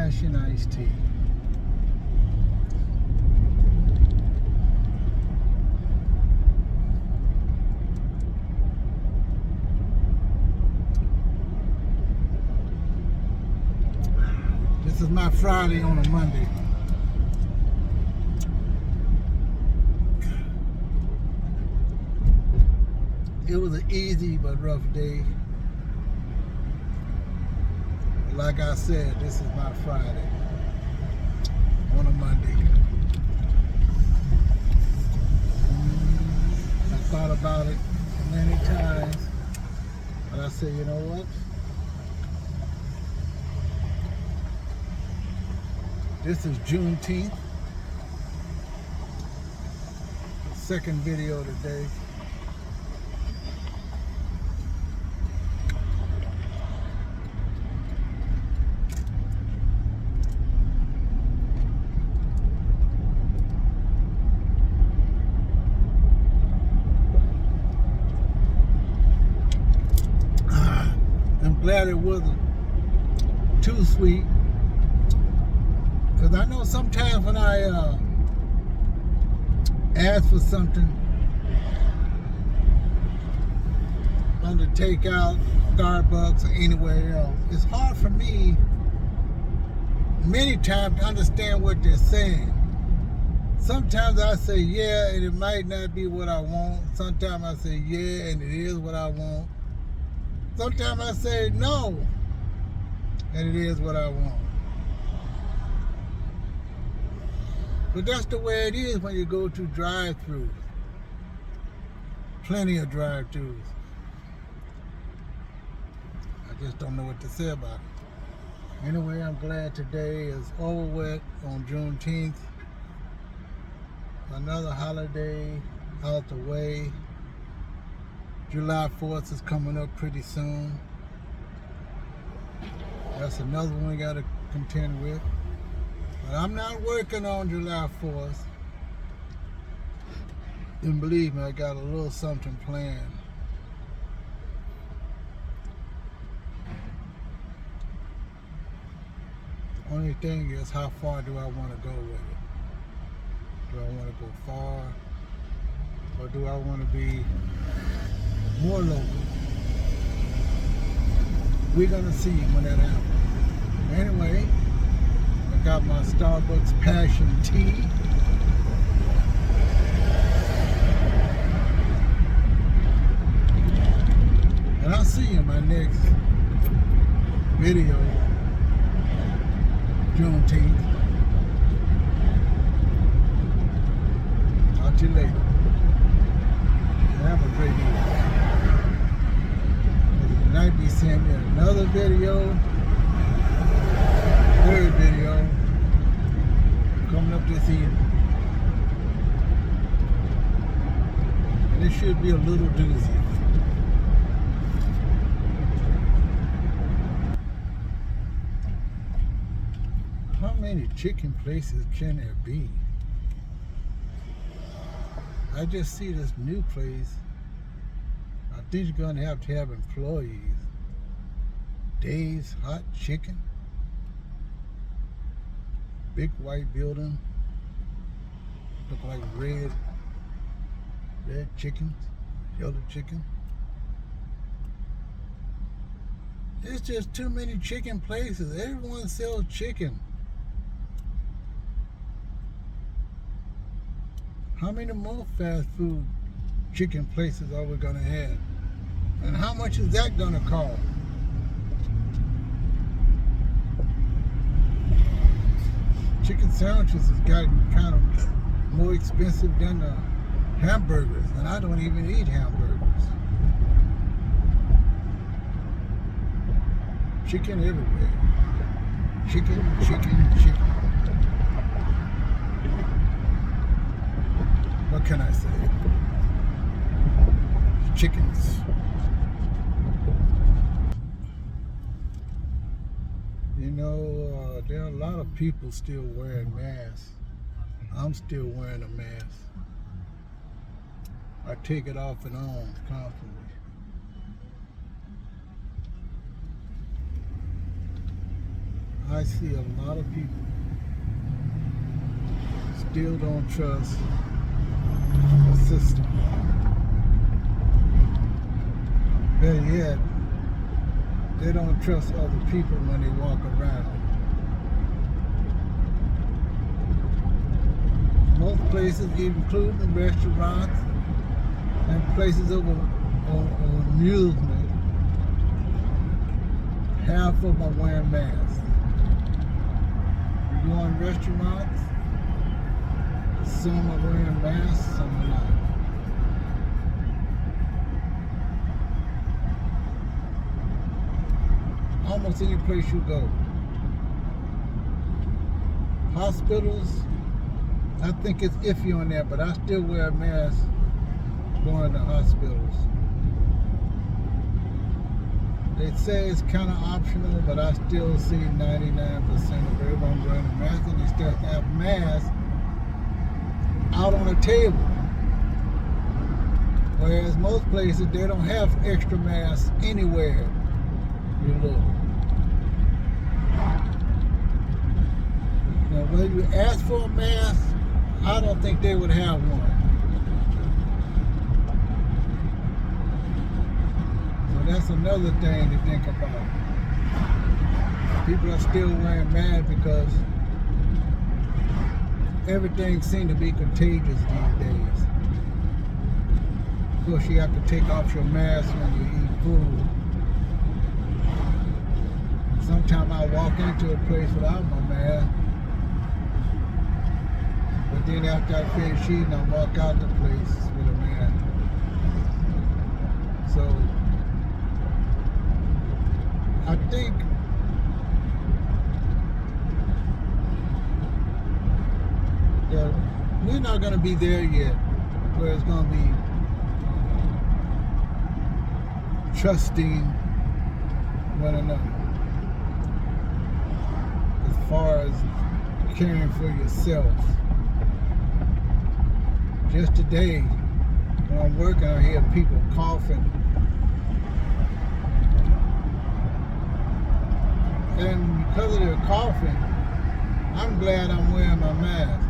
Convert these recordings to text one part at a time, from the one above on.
passion iced tea. This is my Friday on a Monday. It was an easy but rough day. Like I said, this is my Friday on a Monday. I thought about it many times, but I said, you know what? This is Juneteenth. The second video today. I'm glad it wasn't too sweet, because I know sometimes when I ask for something on the takeout, Starbucks, or anywhere else, it's hard for me many times to understand what they're saying. Sometimes I say yeah, and it might not be what I want. Sometimes I say yeah, and it is what I want. Sometimes I say no, and it is what I want. But that's the way it is when you go to drive-thrus. Plenty of drive-thrus. I just don't know what to say about it. Anyway, I'm glad today is over with on Juneteenth. Another holiday out the way. July 4th is coming up pretty soon. That's another one we got to contend with. But I'm not working on July 4th. And believe me, I got a little something planned. Only thing is, how far do I want to go with it? Do I want to go far? Or do I want to be more local? We're going to see when that happens. Anyway, I got my Starbucks passion tea. And I'll see you in my next video, Juneteenth. Talk to you later. Have a great evening. Tonight be seeing me in another video, third video, coming up this evening. And this should be a little doozy. How many chicken places can there be? I just see this new place. I think you're going to have employees. Dave's Hot Chicken. Big white building. Look like red chickens, yellow chicken. It's just too many chicken places. Everyone sells chicken. How many more fast food chicken places are we going to have? And how much is that going to cost? Chicken sandwiches has gotten kind of more expensive than the hamburgers, and I don't even eat hamburgers. Chicken everywhere. Chicken, chicken, chicken. What can I say? Chickens. You know, there are a lot of people still wearing masks. I'm still wearing a mask. I take it off and on constantly. I see a lot of people still don't trust the system. Better yet, they don't trust other people when they walk around. Most places, including restaurants and places of amusement, half of them are wearing masks. You go in restaurants, some are wearing masks, some are not. Almost any place you go. Hospitals, I think it's iffy on that, but I still wear a mask going to hospitals. They say it's kind of optional, but I still see 99% of everyone wearing a mask, and they still have masks out on the table. Whereas most places, they don't have extra masks anywhere you look. Now, whether you ask for a mask, I don't think they would have one. So that's another thing to think about. People are still wearing masks because everything seems to be contagious these days. Of course, you have to take off your mask when you eat food. Sometimes I walk into a place without my mask. But then after I finish eating, I walk out the place with a mask. So I think that we're not going to be there yet where it's going to be trusting one another as far as caring for yourself. Just today, when I'm working, I hear people coughing. And because of their coughing, I'm glad I'm wearing my mask.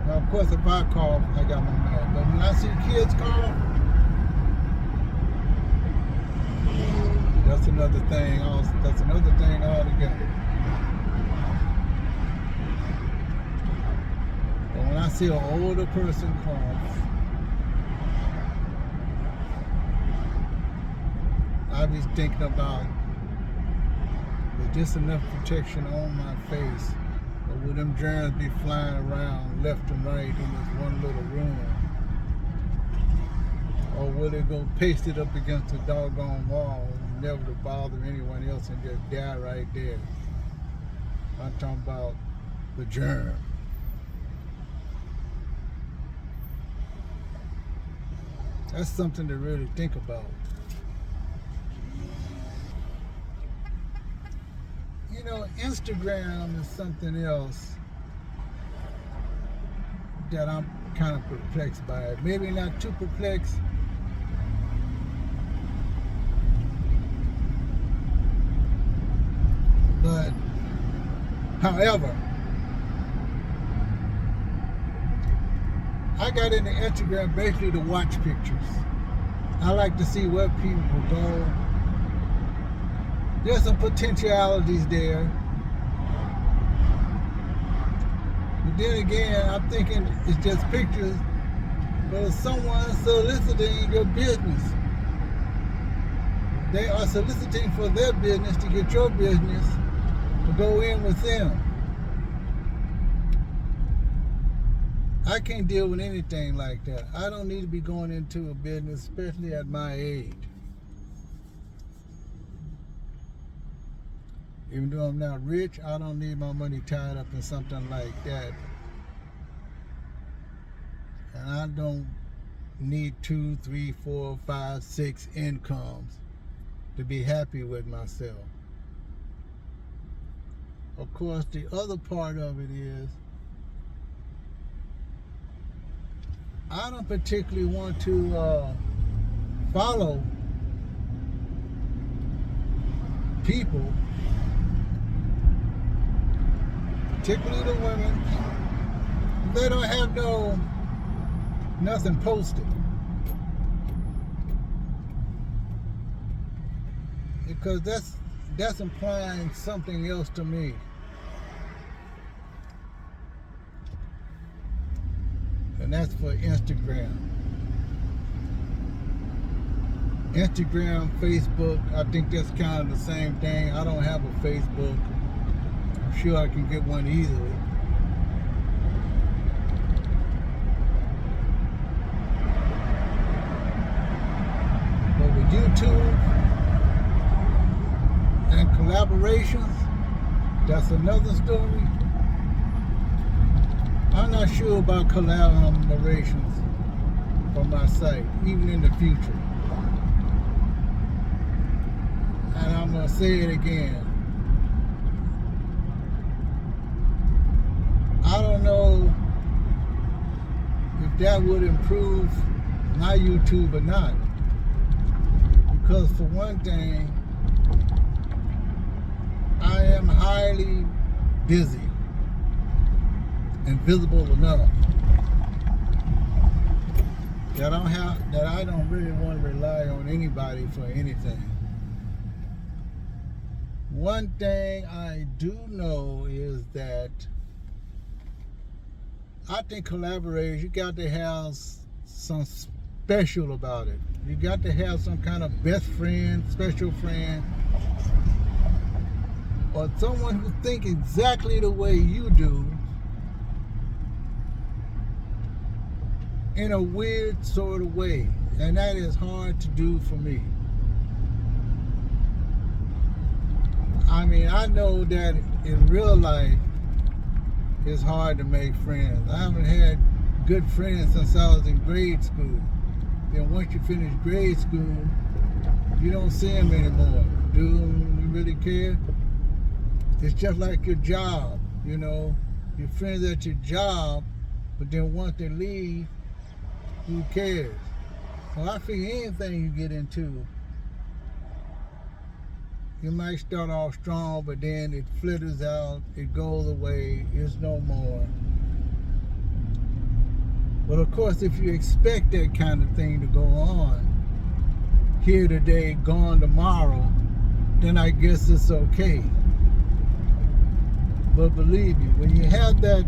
Now, of course, if I cough, I got my mask. But when I see kids cough, that's another thing altogether. But when I see an older person cough, I be thinking about, is this enough protection on my face? Or will them germs be flying around left and right in this one little room? Or will they go paste it up against a doggone wall, never to bother anyone else and just die right there? I'm talking about the germ. That's something to really think about. You know, Instagram is something else that I'm kind of perplexed by. Maybe not too perplexed, but however, I got into Instagram basically to watch pictures. I like to see where people go. There's some potentialities there. But then again, I'm thinking it's just pictures, but it's someone soliciting your business. They are soliciting for their business to get your business to go in with them. I can't deal with anything like that. I don't need to be going into a business, especially at my age. Even though I'm not rich, I don't need my money tied up in something like that. And I don't need 2, 3, 4, 5, 6 incomes to be happy with myself. Of course, the other part of it is, I don't particularly want to follow people particularly the women, they don't have nothing posted. Because that's implying something else to me. And that's for Instagram. Instagram, Facebook, I think that's kind of the same thing. I don't have a Facebook. I'm sure I can get one easily. But with YouTube and collaborations, that's another story. I'm not sure about collaborations for my site, even in the future. And I'm going to say it again. I don't know if that would improve my YouTube or not. Because for one thing, I am highly busy and visible enough that I don't really want to rely on anybody for anything. One thing I do know is that I think collaboration, you got to have some special about it. You got to have some kind of best friend, special friend, or someone who thinks exactly the way you do in a weird sort of way. And that is hard to do for me. I mean, I know that in real life, it's hard to make friends. I haven't had good friends since I was in grade school. Then once you finish grade school, you don't see them anymore. Do you really care? It's just like your job, you know. Your friends at your job, but then once they leave, who cares? So I figure anything you get into, you might start off strong, but then it flitters out, it goes away, it's no more. But of course, if you expect that kind of thing to go on, here today, gone tomorrow, then I guess it's okay. But believe me, when you have that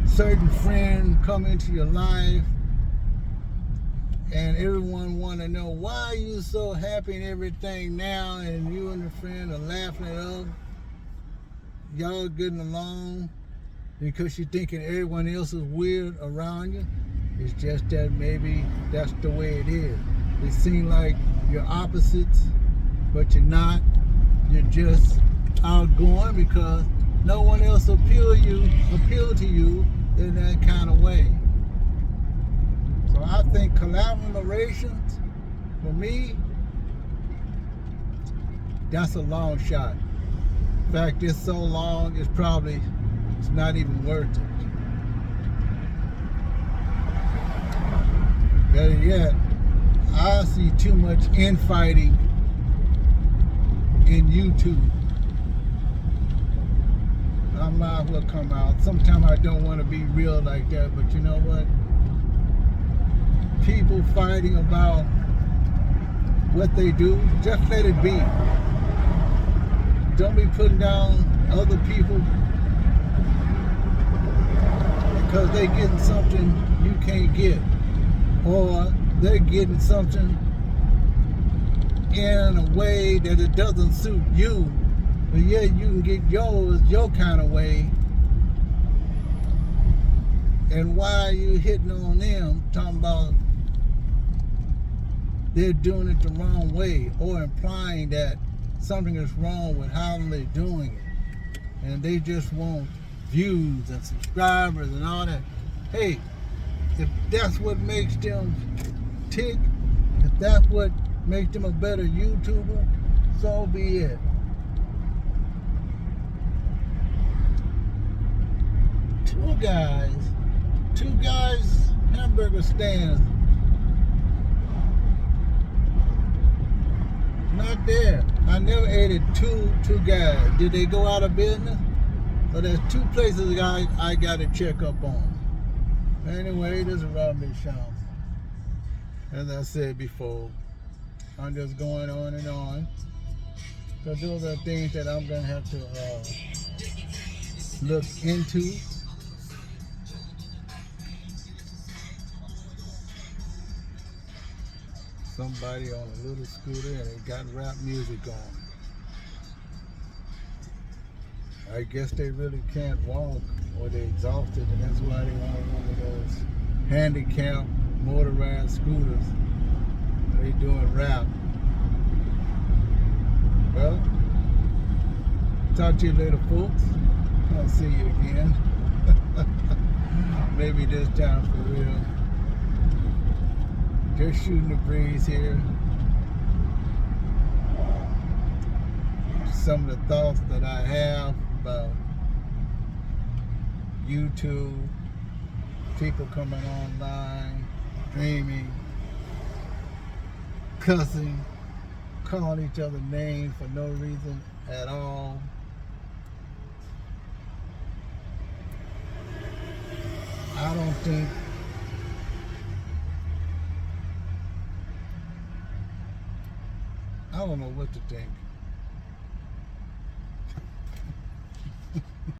certain friend come into your life, and everyone want to know, why are you so happy and everything now, and you and your friend are laughing it up, y'all getting along, because you're thinking everyone else is weird around you. It's just that maybe that's the way it is. It seems like you're opposites, but you're not. You're just outgoing because no one else appeal to you in that kind of way. So I think collaborations, for me, that's a long shot. In fact, it's so long, it's not even worth it. Better yet, I see too much infighting in YouTube. I might as well come out. Sometimes I don't want to be real like that, but you know what? People fighting about what they do, just let it be. Don't be putting down other people because they're getting something you can't get, or they're getting something in a way that it doesn't suit you, but yet you can get yours your kind of way. And why are you hitting on them, talking about they're doing it the wrong way, or implying that something is wrong with how they're doing it, and they just want views and subscribers and all that. Hey, if that's what makes them tick, if that's what makes them a better YouTuber, so be it. Two guys, hamburger stands. Not there. I never ate at two guys. Did they go out of business? So there's two places I got to check up on. Anyway, this is Rob Shams. As I said before, I'm just going on and on. So those are things that I'm going to have to look into. Somebody on a little scooter and they got rap music on. I guess they really can't walk or they're exhausted, and that's why they want one of those handicapped motorized scooters. They doing rap. Well, talk to you later, folks. I'll see you again. Maybe this time for real. Just shooting the breeze here. Some of the thoughts that I have about YouTube, people coming online, dreaming, cussing, calling each other names for no reason at all. I don't know what to think.